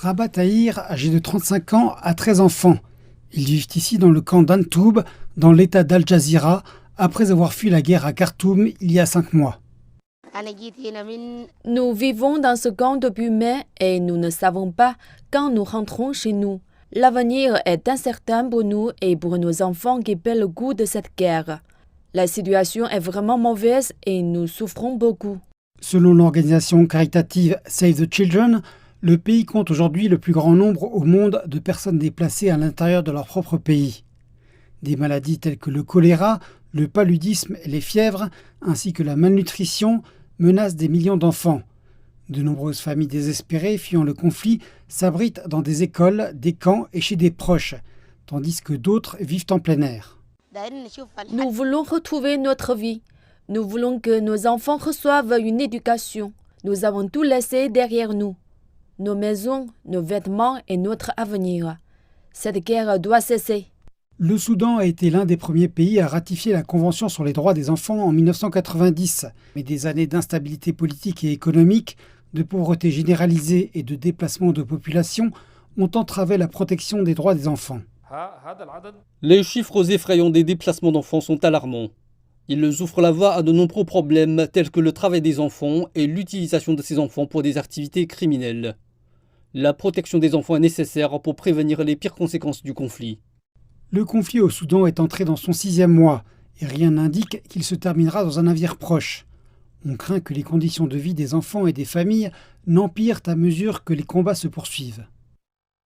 Rabat Tahir, âgé de 35 ans, a 13 enfants. Ils vivent ici dans le camp d'Antoub, dans l'état d'Al Jazira, après avoir fui la guerre à Khartoum il y a 5 mois. Nous vivons dans ce camp depuis mai et nous ne savons pas quand nous rentrons chez nous. L'avenir est incertain pour nous et pour nos enfants qui paient le goût de cette guerre. La situation est vraiment mauvaise et nous souffrons beaucoup. Selon l'organisation caritative Save the Children, le pays compte aujourd'hui le plus grand nombre au monde de personnes déplacées à l'intérieur de leur propre pays. Des maladies telles que le choléra, le paludisme et les fièvres, ainsi que la malnutrition, menacent des millions d'enfants. De nombreuses familles désespérées fuyant le conflit s'abritent dans des écoles, des camps et chez des proches, tandis que d'autres vivent en plein air. Nous voulons retrouver notre vie. Nous voulons que nos enfants reçoivent une éducation. Nous avons tout laissé derrière nous. Nos maisons, nos vêtements et notre avenir. Cette guerre doit cesser. Le Soudan a été l'un des premiers pays à ratifier la Convention sur les droits des enfants en 1990. Mais des années d'instabilité politique et économique, de pauvreté généralisée et de déplacement de population ont entravé la protection des droits des enfants. Les chiffres effrayants des déplacements d'enfants sont alarmants. Ils ouvrent la voie à de nombreux problèmes tels que le travail des enfants et l'utilisation de ces enfants pour des activités criminelles. La protection des enfants est nécessaire pour prévenir les pires conséquences du conflit. Le conflit au Soudan est entré dans son 6e mois et rien n'indique qu'il se terminera dans un avenir proche. On craint que les conditions de vie des enfants et des familles n'empirent à mesure que les combats se poursuivent.